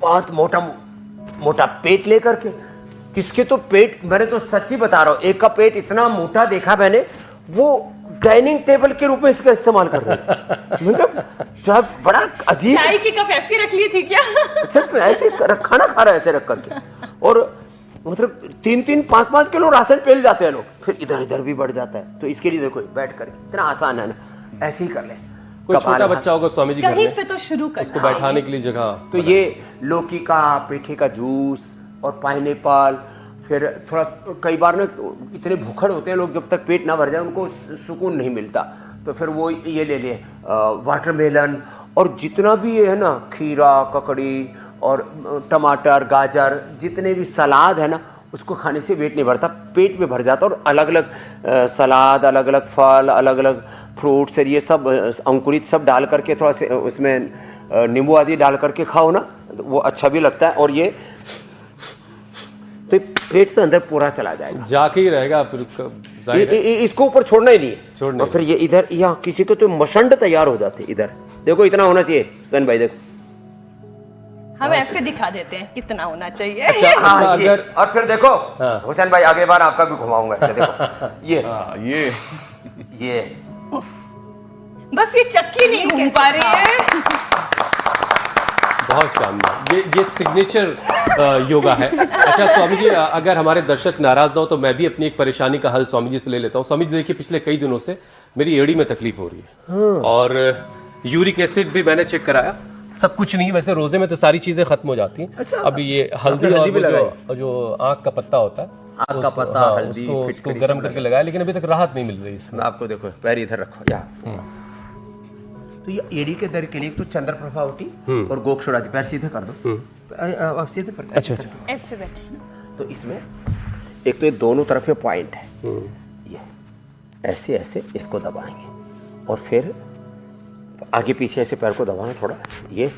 बहुत मोटा पेट लेकर के, किसके तो पेट, मैंने तो सच्ची बता रहा हूँ, एक का पेट इतना मोटा देखा मैंने, वो डाइनिंग टेबल के रूप में इसका इस्तेमाल कर रहे थे। मतलब जब बड़ा अजीब, चाय की कप ऐसी रख ली थी क्या? सच में ऐसे खाना खा रहा है ऐसे रख करके, और मतलब 3-3, 5-5 किलो राशन पेल जाते हैं लोग, फिर इधर भी बढ़ जाता है। तो इसके लिए देखो बैठ कर इतना आसान है ना, ऐसे ही कर ले। कोई छोटा बच्चा होगा स्वामी जी घर कहीं में, से तो शुरू करना उसको बैठाने के लिए जगह, तो ये लौकी का, पेठे का जूस और पाइनएप्पल, फिर थोड़ा, कई बार ना इतने भूखड़ होते हैं लोग, जब तक पेट ना भर जाए उनको सुकून नहीं मिलता, तो फिर वो ये ले लिए वाटरमेलन, और जितना भी है ना, खीरा, ककड़ी और टमाटर, गाजर, जितने भी सलाद है ना, उसको खाने से वेट नहीं बढ़ता, पेट में भर जाता। और अलग अलग सलाद, अलग अलग फल, अलग अलग फ्रूट्स, ये सब अंकुरित सब डाल करके, थोड़ा से उसमें नींबू आदि डाल करके खाओ ना, वो अच्छा भी लगता है। और ये तो पेट तो अंदर पूरा चला जाएगा, जाके ही रहेगा फिर जाहिर है। इसको ऊपर छोड़ना ही नहीं है। छोड़ना और फिर ये इधर, यहाँ किसी को तो मशंड तैयार हो जाते, इधर देखो इतना होना चाहिए सन भाई, देखो हम ऐसे दिखा देते हैं कितना होना चाहिए। अच्छा, हाँ, ये, अगर और फिर देखो हुसैन भाई, अगली बार आपका भी घुमाऊंगा ऐसे, देखो ये बस ये चक्की नहीं घूम पा रही है। बहुत शानदार, ये सिग्नेचर योगा है। अच्छा स्वामी जी, अगर हमारे दर्शक नाराज ना हो तो मैं भी अपनी एक परेशानी का हल स्वामी जी से ले लेता हूँ। स्वामी जी देखिए, पिछले कई दिनों से मेरी एड़ी में तकलीफ हो रही है, और यूरिक एसिड भी मैंने चेक कराया, सब कुछ नहीं। वैसे रोजे में तो सारी चीजें खत्म हो जाती हैं। अच्छा, अभी ये हल्दी और वो जो आँख का पत्ता होता है, आँख का पत्ता, हल्दी, उसको गर्म करके लगाया, लेकिन अभी तक राहत नहीं मिल रही इसमें। आपको देखो, पैर इधर रखो यहाँ, तो ये एड़ी के दर्द के लिए तो चंद्र प्रभावटी और गोक्षुरादि, पैर सीधे कर दो, आप सीधे पर, अच्छा, ऐसे बैठे तो इसमें एक तो ये दोनों तरफ ये पॉइंट है, ये ऐसे ऐसे इसको दबाएंगे, और फिर आगे पीछे ऐसे पैर को दबाना थोड़ा, ये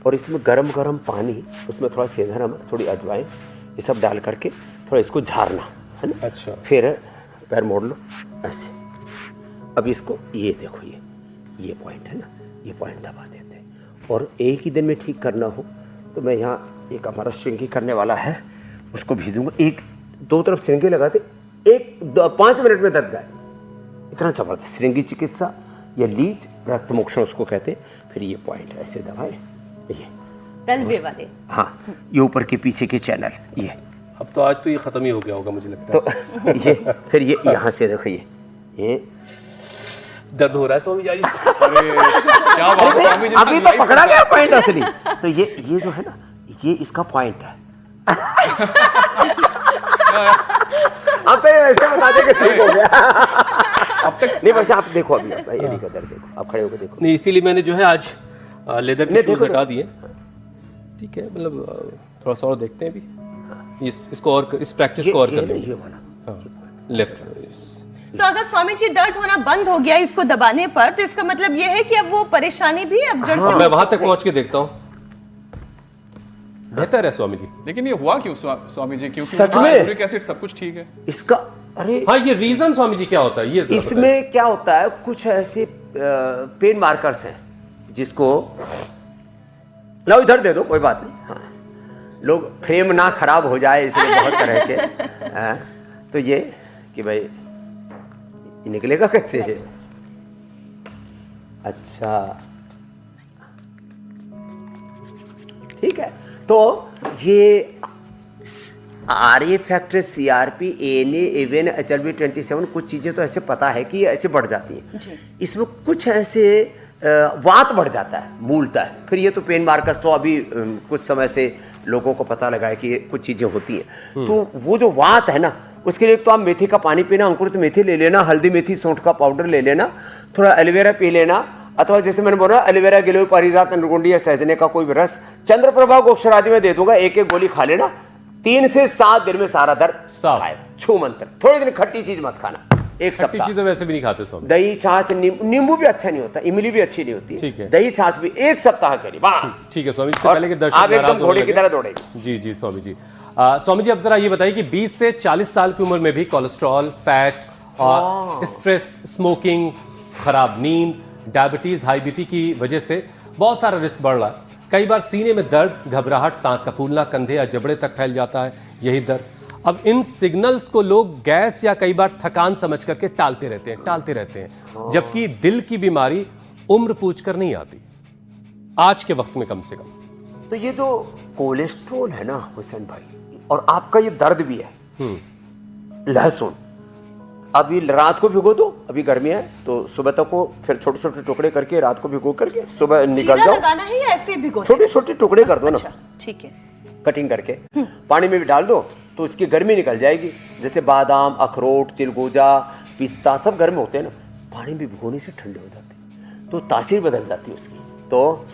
और इसमें गरम गरम पानी, उसमें थोड़ा सेंधा नमक, थोड़ी अजवाइन, ये सब डाल करके थोड़ा इसको झाड़ना है ना। अच्छा। फिर पैर मोड़ लो ऐसे। अब इसको ये देखो, ये पॉइंट है ना, ये पॉइंट दबा देते हैं। और एक ही दिन में ठीक करना हो तो मैं यहाँ एक हमारा श्रृंगी करने वाला है, उसको भेज दूंगा। एक दो तरफ श्रृंगी लगाते 5 मिनट में दर्द गायब। इतना जबरदस्त श्रृंगी चिकित्सा या लीज रक्त मोक्षण उसको कहते हैं। फिर ये पॉइंट ऐसे दबाए, ये तलवे वाले। हाँ, ये ऊपर के पीछे के चैनल, ये अब तो आज तो ये खत्म ही हो गया होगा मुझे लगता है। तो ये फिर ये यहाँ से देखो, ये दर्द हो रहा है स्वामी जी। क्या बात है स्वामी जी, अभी तो पकड़ा गया पॉइंट असली। तो ये जो है ना, ये इसका पॉइंट है। अब तो ऐसे बता दे कि ठीक हो गया। अब तक नहीं, वैसे आप देखो, अभी ये नहीं दर्द देखो, आप खड़े होकर देखो। नहीं, इसीलिए मैंने जो है आज लेदर के शूज हटा दिए। ठीक है, मतलब थोड़ा सा और देखते हैं अभी इसको, और इस प्रैक्टिस को और कर लेंगे। ये वाला लेफ्ट। तो अगर स्वामी जी दर्द होना बंद हो गया इसको दबाने पर, तो इसका मतलब ये है कि अब वो परेशानी भी अब जड़ से मैं वहां तक पहुंच के देखता हूँ, बेहतर है स्वामी जी। लेकिन ये हुआ क्यों स्वामी जी? क्योंकि सच में? यूरिक एसिड सब कुछ ठीक है इसका, अरे हाँ, ये रीजन स्वामी जी क्या होता है? ये इसमें क्या होता है, कुछ ऐसे पेन मार्कर्स हैं जिसको, लो इधर दे दो, कोई बात नहीं। हाँ, लोग फ्रेम ना खराब हो जाए इसलिए बहुत तरह के हाँ, तो ये कि भाई ये निकलेगा कैसे है? अच्छा, ठीक है। तो ये RA फैक्टर, CRP, ANA, एवन HLB 27 कुछ चीज़ें तो ऐसे पता है कि ये ऐसे बढ़ जाती हैं। इसमें कुछ ऐसे वात बढ़ जाता है, मूलता है। फिर ये तो पेन मार्कर्स तो अभी कुछ समय से लोगों को पता लगा है कि ये कुछ चीज़ें होती हैं। तो वो जो वात है ना, उसके लिए तो आप मेथी का पानी पीना, अंकुरित मेथी ले लेना, हल्दी मेथी सौंठ का पाउडर ले लेना, थोड़ा एलोवेरा पी लेना, अथवा जैसे मैंने बोला एलोवेरा, गिलोय, पारिजात, नरगुंडी या सहजने का कोई भी रस, चंद्रप्रभा गोक्षर आदि में दे दूंगा, एक गोली खा लेना। 3 से 7 दिन में सारा दर्द साफ। गायब। छू मंत्र। थोड़े दिन खट्टी चीज मत खाना, एक खट्टी सप्ताह। चीजें वैसे भी नहीं खाते स्वामी। दही, छाछ, नींबू भी अच्छा नहीं होता, इमली भी अच्छी नहीं होती। ठीक है। दही, छाछ भी 1 सप्ताह करी बस। ठीक है स्वामी जी, इससे और पहले के दर्शक आप नाराज एकदम होने घोड़े की लगे। तरह दौड़ेगी। जी जी स्वामी जी। स्वामी जी, अब जरा ये बताइए कि 20 से 40 साल की उम्र में भी कोलेस्ट्रॉल, फैट और स्ट्रेस, स्मोकिंग, खराब नींद, डायबिटीज, हाई बीपी की वजह से बहुत सारा रिस्क बढ़ रहा है। कई बार सीने में दर्द, घबराहट, सांस का फूलना, कंधे या जबड़े तक फैल जाता है यही दर्द। अब इन सिग्नल्स को लोग गैस या कई बार थकान समझ करके टालते रहते हैं, जबकि दिल की बीमारी उम्र पूछकर नहीं आती, आज के वक्त में कम से कम। तो ये जो कोलेस्ट्रोल है ना हुसैन भाई, और आपका ये दर्द भी है, लहसुन अभी रात को भिगो दो, अभी गर्मी है तो सुबह तक को, फिर छोटे छोटे टुकड़े करके रात को भिगो करके सुबह निकल जीरा जाओ। लगाना है या ऐसे भिगो? छोटे छोटे टुकड़े कर दो ना, अच्छा, ठीक है। कटिंग करके पानी में भी डाल दो तो उसकी गर्मी निकल जाएगी। जैसे बादाम, अखरोट, चिलगोजा, पिस्ता सब गर्म होते हैं ना, पानी में भिगोने से ठंडे हो जाते हैं, तो तासीर बदल जाती है उसकी। तो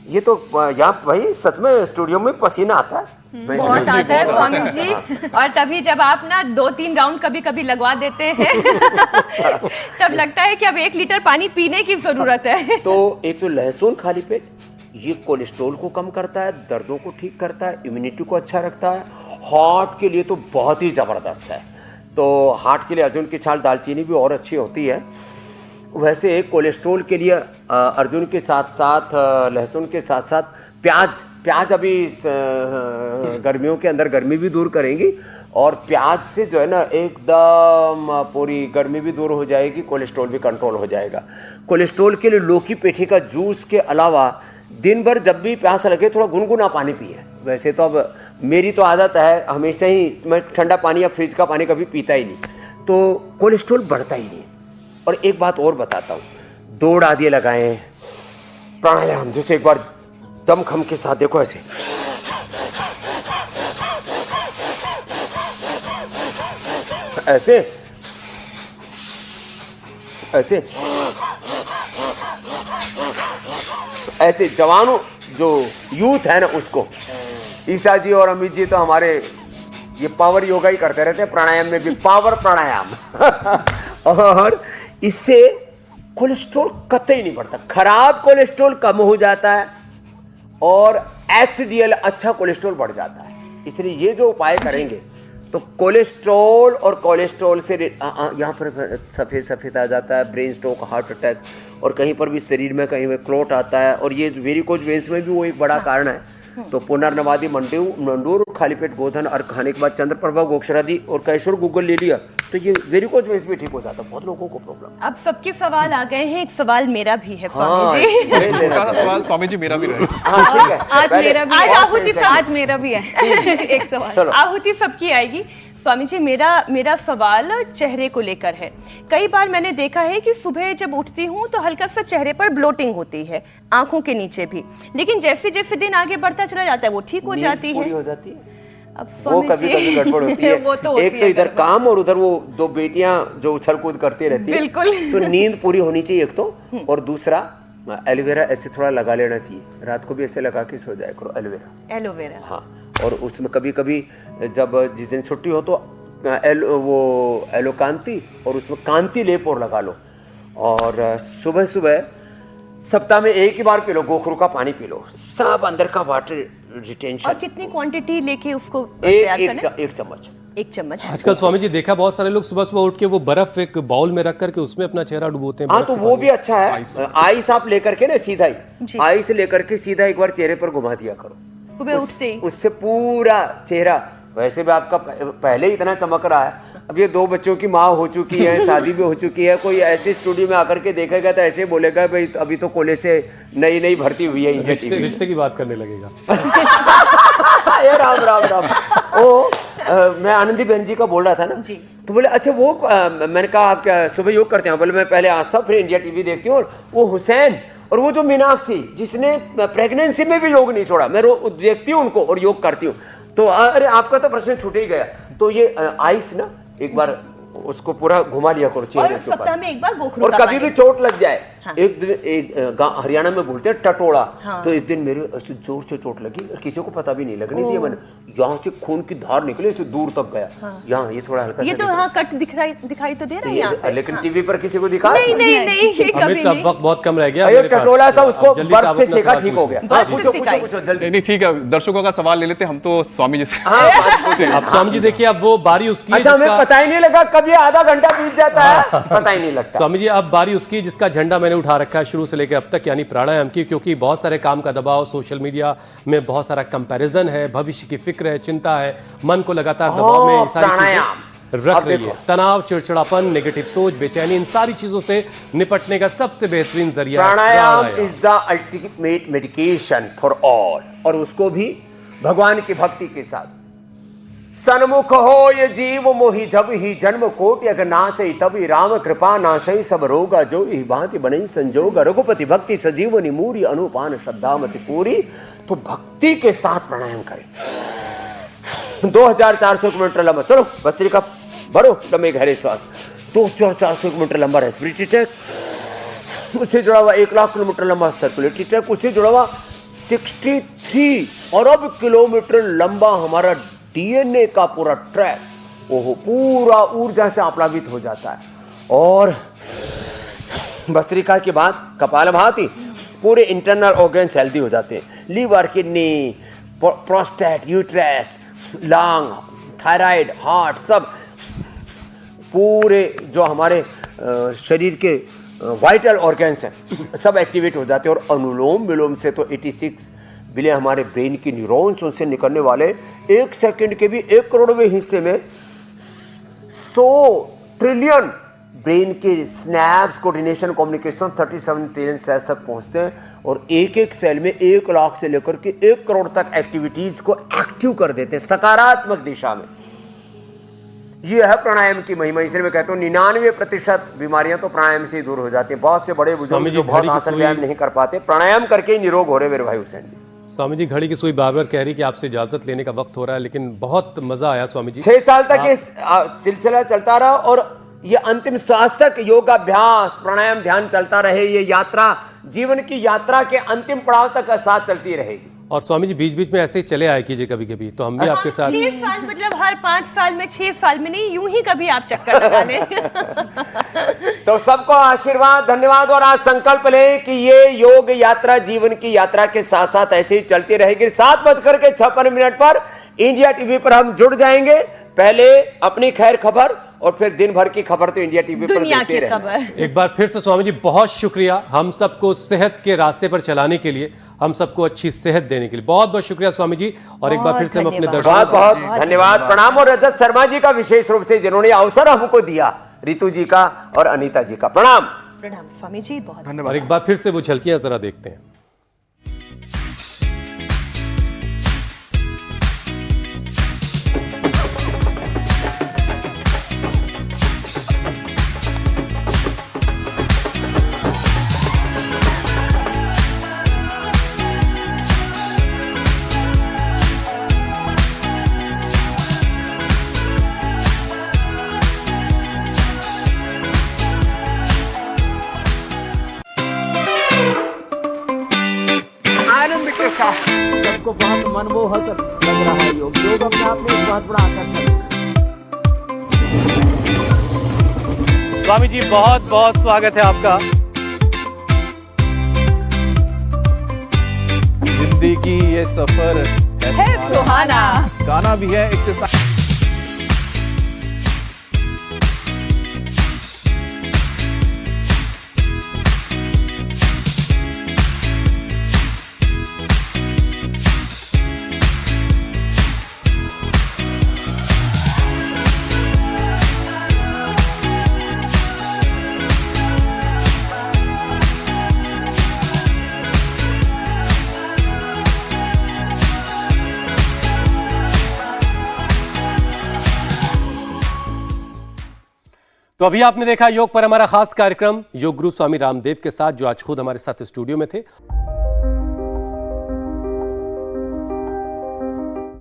ये तो यहाँ भाई सच में स्टूडियो में पसीना आता है, बहुत आता है स्वामी जी। और तभी जब आप ना 2-3 राउंड कभी कभी लगवा देते हैं तब लगता है कि अब 1 लीटर पानी पीने की जरूरत है। तो एक तो लहसुन खाली पेट, ये कोलेस्ट्रॉल को कम करता है, दर्दों को ठीक करता है, इम्यूनिटी को अच्छा रखता है, हार्ट के लिए तो बहुत ही ज़बरदस्त है। तो हार्ट के लिए अर्जुन की छाल, दालचीनी भी और अच्छी होती है। वैसे कोलेस्ट्रॉल के लिए अर्जुन के साथ साथ, लहसुन के साथ साथ प्याज अभी गर्मियों के अंदर गर्मी भी दूर करेंगी, और प्याज से जो है ना एकदम पूरी गर्मी भी दूर हो जाएगी, कोलेस्ट्रॉल भी कंट्रोल हो जाएगा। कोलेस्ट्रॉल के लिए लौकी पेठी का जूस के अलावा दिन भर जब भी प्यास लगे थोड़ा गुनगुना पानी पिए। वैसे तो अब मेरी तो आदत है हमेशा ही, मैं ठंडा पानी या फ्रिज का पानी कभी पीता ही नहीं, तो कोलेस्ट्रॉल बढ़ता ही नहीं। और एक बात और बताता हूँ, दौड़ आदि लगाएं, प्राणायाम, जैसे एक बार दम खम के साथ देखो ऐसे ऐसे ऐसे ऐसे जवानों जो यूथ है ना उसको, ईशा जी और अमित जी तो हमारे ये पावर योगा ही करते रहते हैं, प्राणायाम में भी पावर प्राणायाम और इससे कोलेस्ट्रॉल कतई नहीं बढ़ता, खराब कोलेस्ट्रॉल कम हो जाता है और HDL अच्छा कोलेस्ट्रॉल बढ़ जाता है। इसलिए ये जो उपाय करेंगे तो कोलेस्ट्रॉल और कोलेस्ट्रॉल से यहाँ पर सफ़ेद सफ़ेद आ जाता है, ब्रेन स्ट्रोक, हार्ट अटैक, और कहीं पर भी शरीर में कहीं में क्लोट आता है, और ये वेरिकोज वेन्स में भी वो एक बड़ा कारण है। तो पुनर्नवादी मंडूर, खाली पेट गोधन और खाने के बाद चंद्रप्रभा गोक्षरादि और कैशोर गूगल ले लिया तो ये वेरिकोज वेन्स भी ठीक हो जाता है। बहुत लोगों को प्रॉब्लम। अब सबके सवाल आ गए हैं, एक सवाल मेरा भी है हाँ, स्वामी जी। छोटा सा सवाल स्वामी जी मेरा भी रहे। हाँ, ठीक है। आज मेरा भी आज है। आहुति सब- आज मेरा भी है एक सवाल। चलो। आहुति सबकी आएगी। स्वामी जी, मेरा सवाल चेहरे को लेकर है। कई बार मैंने देखा है कि सुबह जब उठती हूँ तो हल्का सा चेहरे पर ब्लोटिंग होती है, आंखों के नीचे भी, लेकिन जैसे जैसे दिन आगे बढ़ता चला जाता है वो ठीक हो जाती पूरी है। हो जाती है। अब वो स्वामी कभी जी कभी गड़बड़ होती है। वो तो होती एक तो है इधर गड़बड़। काम और उधर वो दो बेटियां जो उछल कूद करती रहती है। बिल्कुल। तो नींद पूरी होनी चाहिए एक तो, और दूसरा एलोवेरा ऐसे थोड़ा लगा लेना चाहिए, रात को भी ऐसे लगा के सो जाया करो एलोवेरा। एलोवेरा। हाँ, और उसमें कभी कभी जब जिस दिन छुट्टी हो तो वो एलोकांति और उसमें कांति लेप और लगा लो, और सुबह सुबह सप्ताह में एक ही बार पी लो, गोखरू का पानी पी लो, सब अंदर का वाटर रिटेंशन। और कितनी क्वांटिटी लेके उसको तैयार करना है? एक चम्मच। एक चम्मच। आजकल स्वामी जी देखा बहुत सारे लोग सुबह सुबह उठ के वो बर्फ एक बाउल में रख करके उसमें अपना चेहरा डुबोते हैं। हाँ, बर्फ तो के वो पानी भी अच्छा है। आइस आप लेकर के ना सीधा ही आइस लेकर के सीधा एक बार चेहरे पर घुमा दिया करो सुबह उठते ही। उससे पूरा चेहरा, वैसे भी आपका पहले ही इतना चमक रहा है, अब ये 2 बच्चों की माँ हो चुकी है, शादी भी हो चुकी है, कोई ऐसे स्टूडियो में आकर के देखेगा तो ऐसे बोलेगा भाई अभी तो कॉलेज से नई भर्ती हुई है इंडिया टीवी। रिश्ते की बात करने लगेगा। ये राम राम राम। मैं आनंदी बहन जी का बोल रहा था ना जी। तो बोले अच्छा वो मैंने कहा आप क्या सुबह योग करते हैं? बोले मैं पहले आस्था फिर इंडिया टीवी देखती हूँ, और वो हुसैन और वो जो मीनाक्षी जिसने प्रेगनेंसी में भी योग नहीं छोड़ा, मैं देखती हूँ उनको और योग करती हूँ। तो अरे आपका तो प्रश्न छूट ही गया। तो ये आइस ना एक बार उसको पूरा घुमा लिया करो चेहरे और के सप्ताह ऊपर, में एक बार गोखरू और का कभी पानी। भी चोट लग जाए। हाँ। एक दिन हरियाणा में बोलते हैं टटोड़ा। हाँ। तो एक दिन मेरे ऐसे जोर से चोट लगी और किसी को पता भी नहीं लगने दिया मैंने, यहाँ से खून की धार निकले इसे दूर तक गया। हाँ। यहाँ ये थोड़ा हल्का ये सा तो दिख रहा हाँ कट दिखाई तो दे रहा है यहाँ है। पे। लेकिन हाँ। टीवी पर किसी को दिखा नहीं ये कभी अमित अब नहीं। वक्त बहुत कम रह गया अरे मेरे पास। टटोला सा अब उसको जल्दी आप बर्फ से अपना सेका सवाल ठीक हो पूछिए। गया। हाँ, बर्फ से पूछो सिकाई। पूछो जल्दी। नहीं ठीक है, दर्शकों का सवाल ले लेते हम तो स्वामी जी से। हाँ, बात पूछो। अब स्वामी जी देखिए अब वो बारी उसकी है अच्छा, हमें जिसका- पता ही नहीं लगा कब ये आधा घंटा बीत जाता है, पता ही नहीं लगता। स्वामी जी अब बारी उसकी है जिसका झंडा मैंने उठा रखा है शुरू से लेकर अब तक, यानी प्राणायाम की, क्योंकि बहुत सारे काम का दबाव, सोशल मीडिया में बहुत सारा कंपैरिजन है, भविष्य की फिक्र है, चिंता है, मन को लगातार दबाव में ये सारी प्राणायाम। चीजें रख अब रही देखो। है। तनाव, चिड़चिड़ापन, नेगेटिव सोच, बेचैनी, इन सारी चीजों से निपटने का सबसे बेहतरीन जरिया है pranayama pranayama. Is the ultimate medication for all, और उसको भी भगवान की भक्ति के साथ। सन्मुख हो ये जीव मोहि जब ही जन्म कोटि अगर नाशई तभी राम कृपा नाशई सब रोगा जो ही भांति बनई संजोग रघुपति भक्ति सजीवनी मूरी अनुपान श्रद्धा मति पूरी। तो भक्ति के साथ प्राणायाम करें। 2400 किलोमीटर लंबा, चलो भस्त्रिका भरो लंबे गहरे श्वास। 2400 किलोमीटर लंबा रेस्पिरेटरी ट्रैक, उससे जुड़ा हुआ 1 लाख किलोमीटर लंबा सर्कुलेटरी ट्रैक, उससे जुड़ा हुआ 63 अरब किलोमीटर लंबा हमारा डीएनए का पूरा ट्रैक, वो पूरा ऊर्जा से आप्लावित हो जाता है। और भस्त्रिका के बाद कपालभाति, पूरे इंटरनल ऑर्गन्स हेल्दी हो जाते हैं। Liver, kidney, prostate, uterus, lung, thyroid, heart, सब पूरे जो हमारे शरीर के वाइटल ऑर्गन्स हैं सब एक्टिवेट हो जाते हैं। और अनुलोम विलोम से तो 86 बिलियन हमारे ब्रेन की न्यूरॉन्स उनसे निकलने वाले 1 सेकंड के भी 1 करोड़वें हिस्से में 100 ट्रिलियन ब्रेन के snaps, coordination, communication 37 trillion cells तक पहुंचते हैं। और एक एक सेल में 1 लाख से लेकर के 1 करोड़ तक एक्टिविटीज को एक्टिव कर देते हैं सकारात्मक दिशा में। ये है प्राणायाम की महिमा। इसलिए मैं कहता हूँ 99% बीमारियां तो प्राणायाम से ही दूर हो जाती हैं। बहुत से बड़े बुजुर्ग जो बहुत आसन व्यायाम नहीं कर पाते, प्राणायाम करके ही निरोग हो रहे मेरे भाई हुसैन जी। स्वामी जी घड़ी की सुई बार-बार कह रही कि आपसे इजाजत लेने का वक्त हो रहा है, लेकिन बहुत मजा आया स्वामी जी। 6 साल तक ये सिलसिला चलता रहा, और ये अंतिम श्वास तक योगाभ्यास, प्राणायाम, ध्यान चलता रहे। ये यात्रा जीवन की यात्रा के अंतिम पड़ाव तक साथ चलती रहेगी। और स्वामी जी बीच बीच में ऐसे ही चले आए कीजिए कभी कभी, तो हम भी आपके साथ। 6 साल मतलब हर 5 साल में, 6 साल में नहीं, यूं ही कभी आप चक्कर लगा लें। तो सबको आशीर्वाद, धन्यवाद। और आज संकल्प लें कि ये योग यात्रा जीवन की यात्रा के साथ साथ ऐसे ही चलती रहेगी। 7:56 पर इंडिया टीवी पर हम जुड़ जाएंगे। पहले अपनी खैर खबर और फिर दिन भर की खबर तो इंडिया टीवी पर दुनिया देखते की रहना। खबर। एक बार फिर से स्वामी जी बहुत शुक्रिया, हम सबको सेहत के रास्ते पर चलाने के लिए, हम सबको अच्छी सेहत देने के लिए बहुत बहुत शुक्रिया स्वामी जी। और एक बार फिर से हम अपने बहुत बहुत दर्शकों बहुत धन्यवाद, प्रणाम। और रजत शर्मा जी का विशेष रूप से जिन्होंने अवसर हमको दिया, रितु जी का और अनीता जी का प्रणाम। प्रणाम स्वामी जी, बहुत और एक बार फिर से वो झलकियां जरा देखते हैं। आनंद के साथ सबको बहुत मनमोहक लग रहा है योग। योग अपने आप में एक बहुत बड़ा आकर्षण है। स्वामी जी बहुत बहुत स्वागत है आपका। जिंदगी ये सफर है सुहाना। गाना भी है एक्सरसाइज। तो अभी आपने देखा योग पर हमारा खास कार्यक्रम योग गुरु स्वामी रामदेव के साथ, जो आज खुद हमारे साथ स्टूडियो में थे।